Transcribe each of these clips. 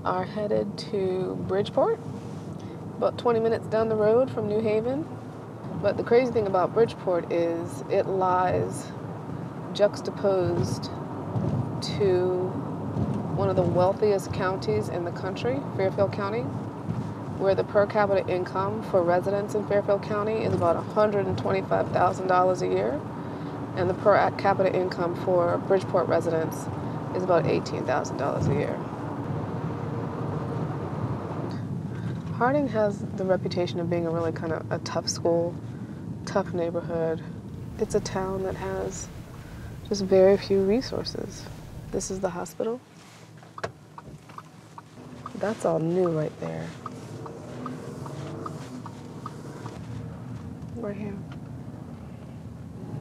are headed to Bridgeport, about 20 minutes down the road from New Haven. But the crazy thing about Bridgeport is it lies juxtaposed to one of the wealthiest counties in the country, Fairfield County, where the per capita income for residents in Fairfield County is about $125,000 a year, and the per capita income for Bridgeport residents is about $18,000 a year. Harding has the reputation of being a really kind of a tough school, tough neighborhood. It's a town that has just very few resources. This is the hospital. That's all new right there. Right here.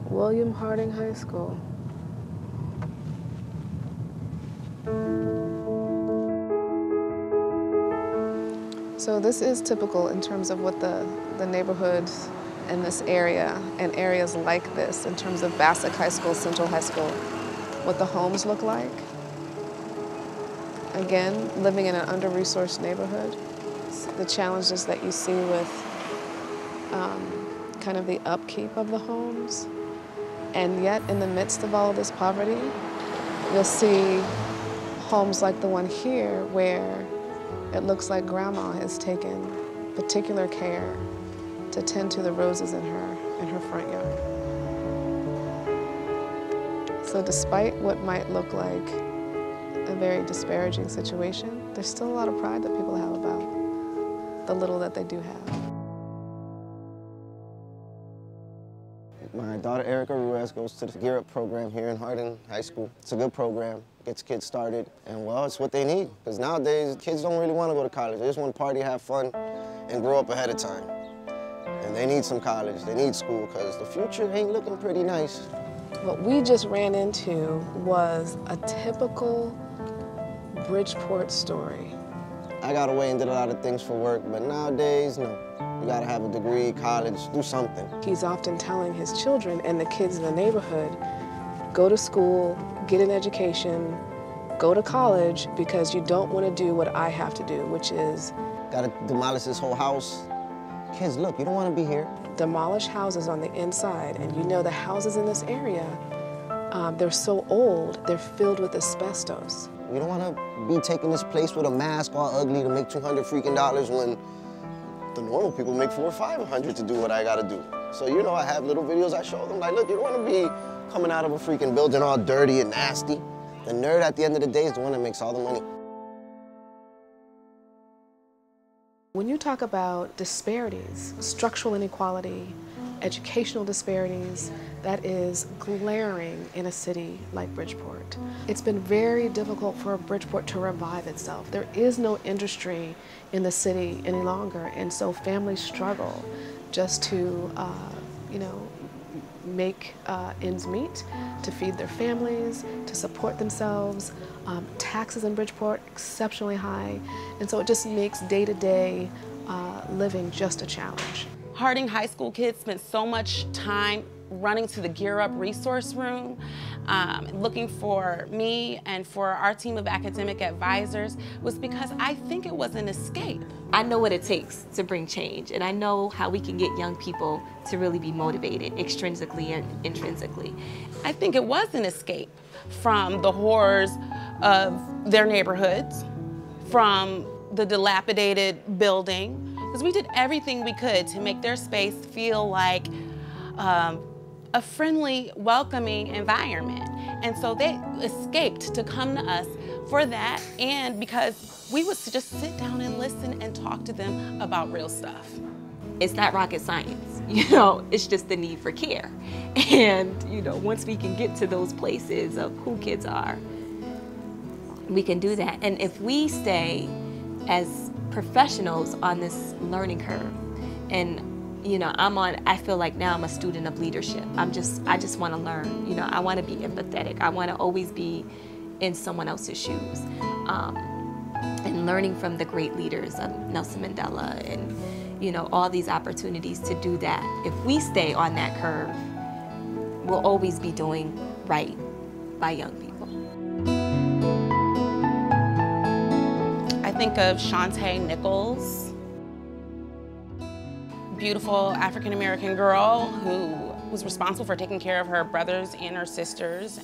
William Harding High School. So this is typical in terms of what the neighborhoods in this area and areas like this, in terms of Bassick High School, Central High School, what the homes look like. Again, living in an under-resourced neighborhood, the challenges that you see with kind of the upkeep of the homes. And yet, in the midst of all of this poverty, you'll see homes like the one here where it looks like grandma has taken particular care to tend to the roses in her front yard. So despite what might look like a very disparaging situation, there's still a lot of pride that people have about the little that they do have. My daughter Erica Ruiz goes to the Gear Up program here in Harding High School. It's a good program, gets kids started, and well, it's what they need. Because nowadays, kids don't really want to go to college. They just want to party, have fun, and grow up ahead of time. And they need some college, they need school, because the future ain't looking pretty nice. What we just ran into was a typical Bridgeport story. I got away and did a lot of things for work, but nowadays, no. You gotta have a degree, college, do something. He's often telling his children and the kids in the neighborhood, go to school, get an education, go to college, because you don't want to do what I have to do, which is... Gotta demolish this whole house. Kids, look, you don't want to be here. Demolish houses on the inside, and you know the houses in this area, they're so old, they're filled with asbestos. You don't want to be taking this place with a mask all ugly to make $200 freaking when the normal people make $400 or $500 to do what I gotta do. So, you know, I have little videos I show them, like, look, you don't want to be coming out of a freaking building all dirty and nasty. The nerd at the end of the day is the one that makes all the money. When you talk about disparities, structural inequality, educational disparities, that is glaring in a city like Bridgeport. It's been very difficult for Bridgeport to revive itself. There is no industry in the city any longer, and so families struggle just to, you know, make ends meet, to feed their families, to support themselves. Taxes in Bridgeport exceptionally high, and so it just makes day-to-day living just a challenge. Harding High School kids spent so much time running to the Gear Up resource room, looking for me and for our team of academic advisors, was because I think it was an escape. I know what it takes to bring change, and I know how we can get young people to really be motivated extrinsically and intrinsically. I think it was an escape from the horrors of their neighborhoods, from the dilapidated building, because we did everything we could to make their space feel like a friendly, welcoming environment. And so they escaped to come to us for that, and because we would just sit down and listen and talk to them about real stuff. It's not rocket science, you know, it's just the need for care. And, you know, once we can get to those places of who kids are, we can do that. And if we stay as professionals on this learning curve, and you know, I feel like now I'm a student of leadership. I just want to learn, you know, I want to be empathetic. I want to always be in someone else's shoes. And learning from the great leaders of Nelson Mandela and, you know, all these opportunities to do that. If we stay on that curve, we'll always be doing right by young people. I think of Shantae Nichols, beautiful African-American girl who was responsible for taking care of her brothers and her sisters.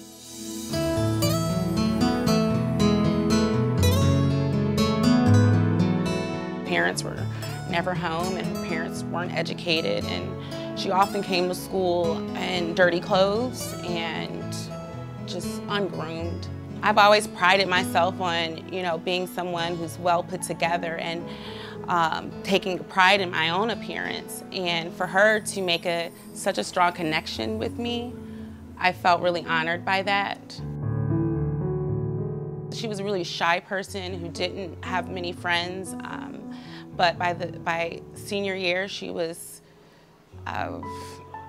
Parents were never home and her parents weren't educated, and she often came to school in dirty clothes and just ungroomed. I've always prided myself on, being someone who's well put together and taking pride in my own appearance. And for her to make such a strong connection with me, I felt really honored by that. She was a really shy person who didn't have many friends, but by senior year, she was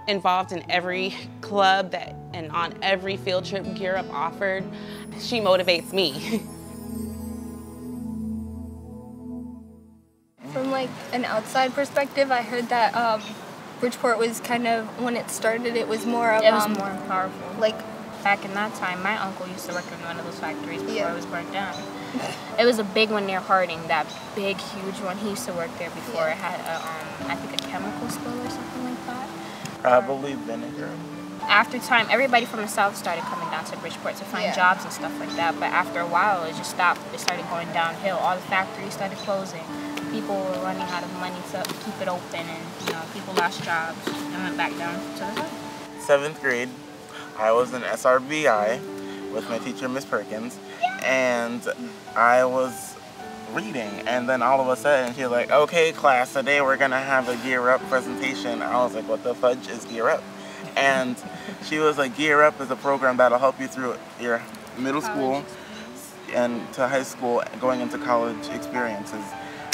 involved in every club and on every field trip Gear Up offered. She motivates me. From like an outside perspective, I heard that Bridgeport was kind of, when it started, it was more of it was more powerful. Like back in that time, my uncle used to work in one of those factories before it was burnt down. It was a big one near Harding, that big, huge one. He used to work there before. It had, I think, a chemical spill or something like that. Probably vinegar. After time, everybody from the south started coming down to Bridgeport to find jobs and stuff like that. But after a while, it just stopped. It started going downhill. All the factories started closing. People were running out of money to keep it open, and people lost jobs and went back down to the south. 7th grade, I was in SRBI with my teacher, Miss Perkins, and I was reading, and then all of a sudden she was like, "Okay, class, today we're gonna have a Gear Up presentation." I was like, "What the fudge is Gear Up?" And she was like, "Gear Up is a program that'll help you through your middle school and to high school, going into college experiences."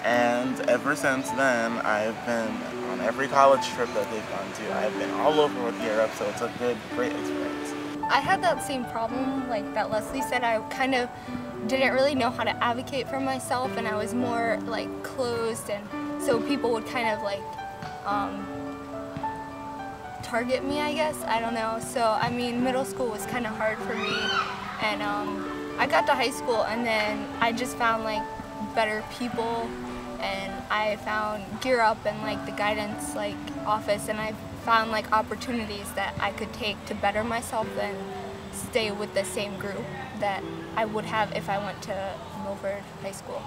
And ever since then, I've been on every college trip that they've gone to. I've been all over with Gear Up, so it's a great experience. I had that same problem, like that Leslie said. I kind of didn't really know how to advocate for myself, and I was more like closed, and so people would kind of like target me, I guess. I don't know. So I mean, middle school was kind of hard for me, and I got to high school, and then I just found like better people, and I found Gear Up and like the guidance like office, and I found like opportunities that I could take to better myself and stay with the same group that I would have if I went to Milford High School.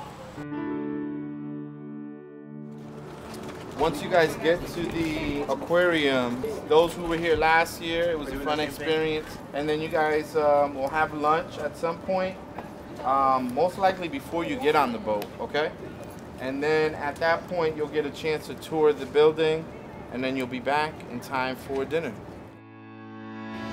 Once you guys get to the aquarium, those who were here last year, it was a fun experience. And then you guys will have lunch at some point, most likely before you get on the boat, okay? And then at that point, you'll get a chance to tour the building, and then you'll be back in time for dinner.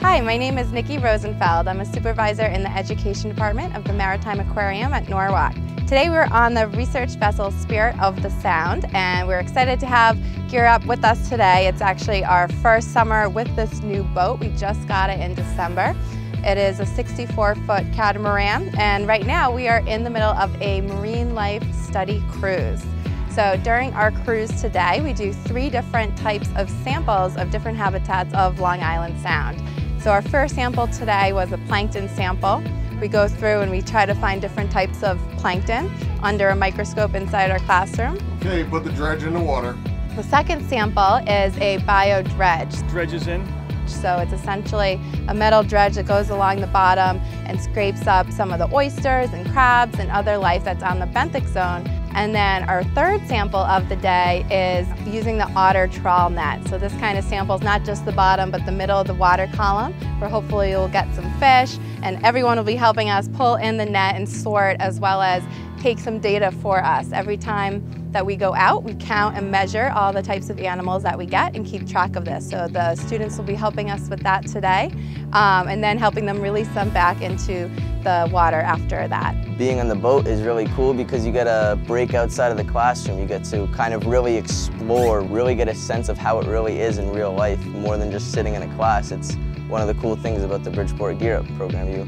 Hi, my name is Nikki Rosenfeld. I'm a supervisor in the Education Department of the Maritime Aquarium at Norwalk. Today we're on the research vessel Spirit of the Sound, and we're excited to have Gear Up with us today. It's actually our first summer with this new boat. We just got it in December. It is a 64-foot catamaran, and right now we are in the middle of a marine life study cruise. So during our cruise today, we do 3 different types of samples of different habitats of Long Island Sound. So our first sample today was a plankton sample. We go through and we try to find different types of plankton under a microscope inside our classroom. Okay, put the dredge in the water. The second sample is a bio dredge. Dredge is in. So it's essentially a metal dredge that goes along the bottom and scrapes up some of the oysters and crabs and other life that's on the benthic zone. And then our third sample of the day is using the otter trawl net. So this kind of samples not just the bottom, but the middle of the water column, where hopefully you'll get some fish, and everyone will be helping us pull in the net and sort, as well as take some data for us. Every time that we go out, we count and measure all the types of animals that we get and keep track of this. So the students will be helping us with that today, and then helping them release them back into the water after that. Being on the boat is really cool because you get a break outside of the classroom. You get to kind of really explore, really get a sense of how it really is in real life, more than just sitting in a class. It's one of the cool things about the Bridgeport Gear Up program. You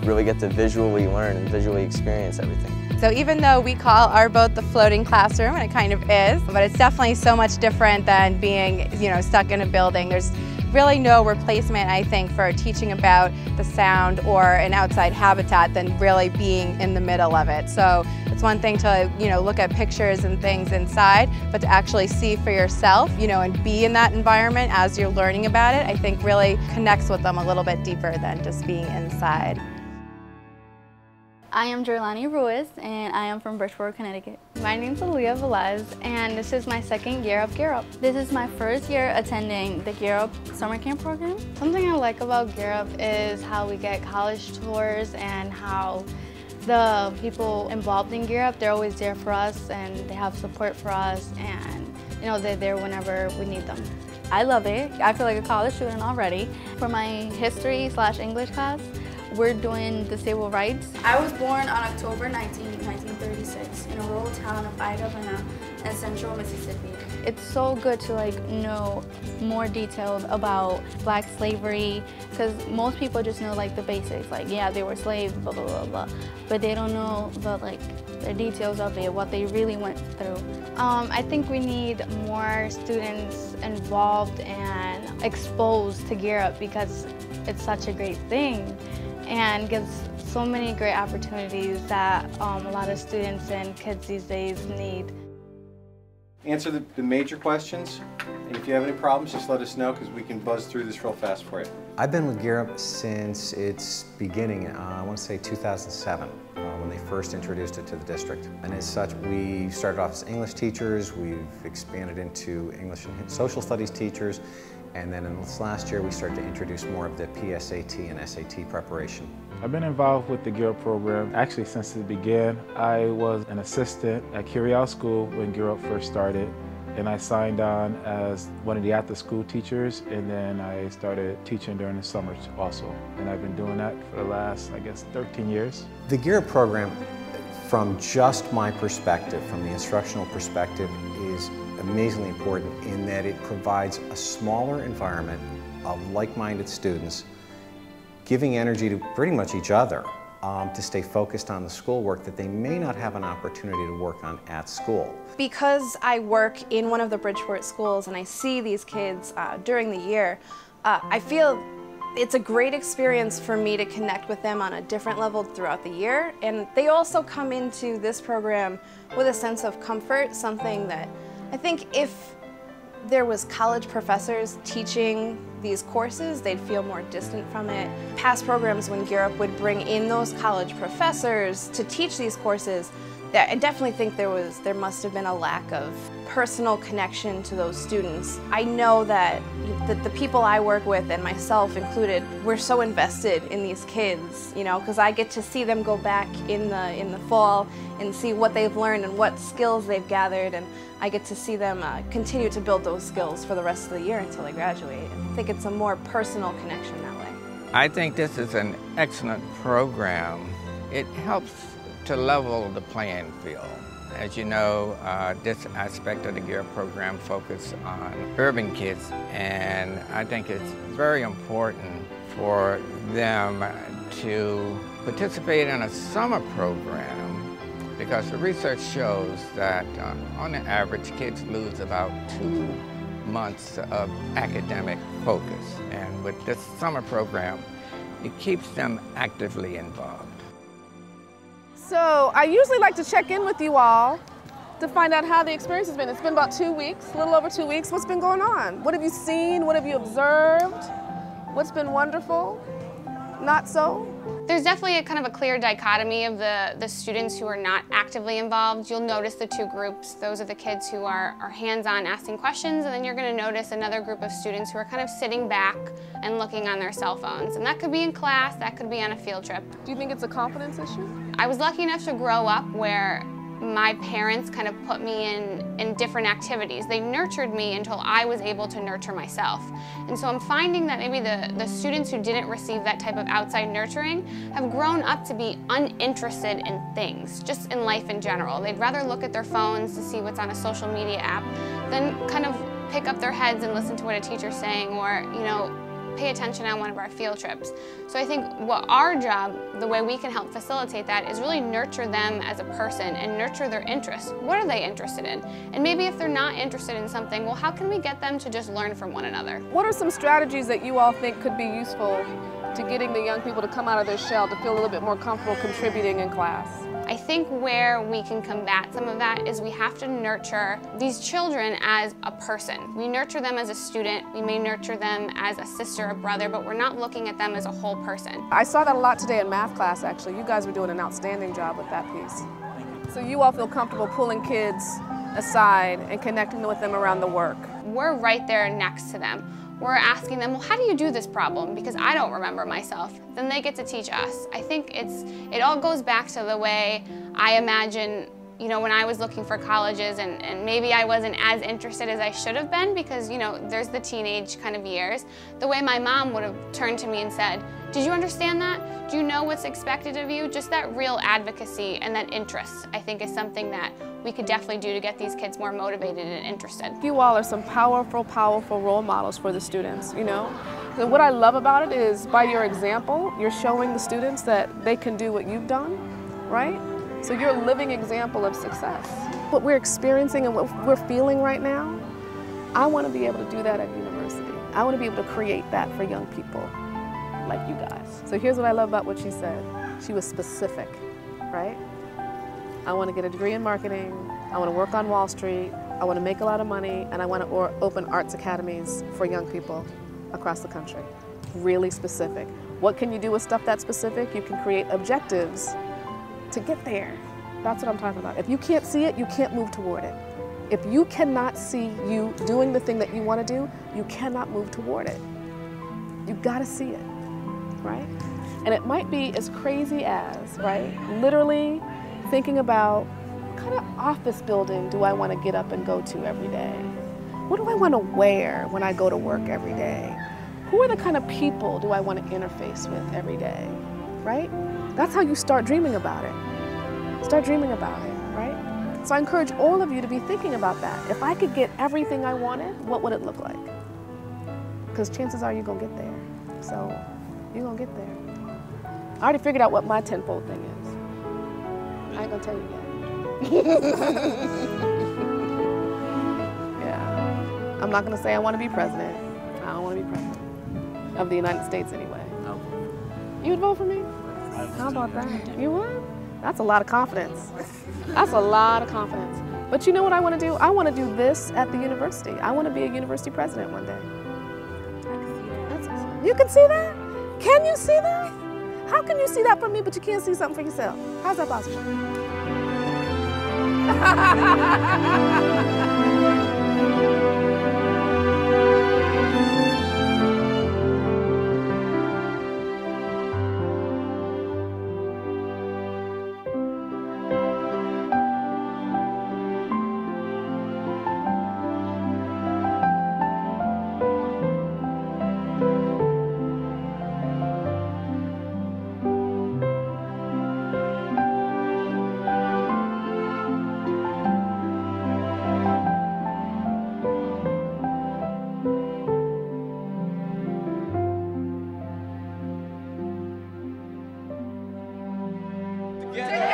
really get to visually learn and visually experience everything. So even though we call our boat the floating classroom, and it kind of is, but it's definitely so much different than being, stuck in a building. There's really no replacement, I think, for teaching about the sound or an outside habitat than really being in the middle of it. So it's one thing to, look at pictures and things inside, but to actually see for yourself, and be in that environment as you're learning about it, I think really connects with them a little bit deeper than just being inside. I am Jorlani Ruiz, and I am from Bridgeport, Connecticut. My name is Aaliyah Velez, and this is my second year of Gear Up. This is my first year attending the Gear Up summer camp program. Something I like about Gear Up is how we get college tours and how the people involved in Gear Up, they're always there for us and they have support for us, and they're there whenever we need them. I love it. I feel like a college student already. For my history/English class, we're doing the civil rights. I was born on October 19, 1936 in a rural town of Idaho in central Mississippi. It's so good to know more details about Black slavery, because most people just know the basics, yeah, they were slaves, blah, blah, blah, blah. But they don't know the details of it, what they really went through. I think we need more students involved and exposed to Gear Up because it's such a great thing and gives so many great opportunities that a lot of students and kids these days need. Answer the major questions, and if you have any problems, just let us know because we can buzz through this real fast for you. I've been with Gear Up since its beginning, I want to say 2007, when they first introduced it to the district. And as such, we started off as English teachers, we've expanded into English and social studies teachers, and then in this last year we started to introduce more of the PSAT and SAT preparation. I've been involved with the Gear Up program actually since it began. I was an assistant at Curiel School when Gear Up first started, and I signed on as one of the after-school teachers, and then I started teaching during the summers also. And I've been doing that for the last, 13 years. The Gear Up program, from just my perspective, from the instructional perspective, is amazingly important in that it provides a smaller environment of like-minded students giving energy to pretty much each other to stay focused on the schoolwork that they may not have an opportunity to work on at school. Because I work in one of the Bridgeport schools and I see these kids during the year, I feel it's a great experience for me to connect with them on a different level throughout the year. And they also come into this program with a sense of comfort, something that I think if there was college professors teaching these courses, they'd feel more distant from it. Past programs when Gear Up would bring in those college professors to teach these courses, I definitely think there must have been a lack of personal connection to those students. I know that the people I work with, and myself included, we're so invested in these kids, because I get to see them go back in the fall and see what they've learned and what skills they've gathered, and I get to see them continue to build those skills for the rest of the year until they graduate. I think it's a more personal connection that way. I think this is an excellent program. It helps to level the playing field. As you know, this aspect of the Gear Up program focuses on urban kids, and I think it's very important for them to participate in a summer program because the research shows that on the average kids lose about 2 months of academic focus, and with this summer program it keeps them actively involved. So I usually like to check in with you all to find out how the experience has been. It's been about 2 weeks, a little over 2 weeks. What's been going on? What have you seen? What have you observed? What's been wonderful? Not so? There's definitely a kind of a clear dichotomy of the students who are not actively involved. You'll notice the two groups. Those are the kids who are hands-on asking questions, and then you're going to notice another group of students who are kind of sitting back and looking on their cell phones. And that could be in class, that could be on a field trip. Do you think it's a confidence issue? I was lucky enough to grow up where my parents kind of put me in different activities. They nurtured me until I was able to nurture myself. And so I'm finding that maybe the students who didn't receive that type of outside nurturing have grown up to be uninterested in things, just in life in general. They'd rather look at their phones to see what's on a social media app than kind of pick up their heads and listen to what a teacher's saying, or, pay attention on one of our field trips. So I think what our job, the way we can help facilitate that, is really nurture them as a person and nurture their interests. What are they interested in? And maybe if they're not interested in something, well, how can we get them to just learn from one another? What are some strategies that you all think could be useful to getting the young people to come out of their shell, to feel a little bit more comfortable contributing in class? I think where we can combat some of that is we have to nurture these children as a person. We nurture them as a student, we may nurture them as a sister or brother, but we're not looking at them as a whole person. I saw that a lot today in math class, actually. You guys were doing an outstanding job with that piece. So you all feel comfortable pulling kids aside and connecting with them around the work? We're right there next to them. We're asking them, well, how do you do this problem? Because I don't remember myself. Then they get to teach us. I think it all goes back to the way I imagine, you know, when I was looking for colleges and maybe I wasn't as interested as I should have been because, you know, there's the teenage kind of years. The way my mom would have turned to me and said, did you understand that? Do you know what's expected of you? Just that real advocacy and that interest, I think, is something that we could definitely do to get these kids more motivated and interested. You all are some powerful, powerful role models for the students, you know? So what I love about it is by your example, you're showing the students that they can do what you've done, right? So you're a living example of success. What we're experiencing and what we're feeling right now, I want to be able to do that at university. I want to be able to create that for young people like you guys. So here's what I love about what she said. She was specific, right? I want to get a degree in marketing, I want to work on Wall Street, I want to make a lot of money, and I want to open arts academies for young people across the country. Really specific. What can you do with stuff that specific? You can create objectives to get there. That's what I'm talking about. If you can't see it, you can't move toward it. If you cannot see you doing the thing that you want to do, you cannot move toward it. You've got to see it, right? And it might be as crazy as, right, literally thinking about what kind of office building do I want to get up and go to every day? What do I want to wear when I go to work every day? Who are the kind of people do I want to interface with every day, right? That's how you start dreaming about it. Start dreaming about it, right? So I encourage all of you to be thinking about that. If I could get everything I wanted, what would it look like? Because chances are you're going to get there. So you're going to get there. I already figured out what my tenfold thing is. I ain't going to tell you yet. Yeah. I'm not going to say I want to be president. I don't want to be president. Of the United States anyway. No. You would vote for me? How about that? You would? That's a lot of confidence. That's a lot of confidence. But you know what I want to do? I want to do this at the university. I want to be a university president one day. You can see that? Can you see that? How can you see that from me, but you can't see something for yourself? How's that possible? Together.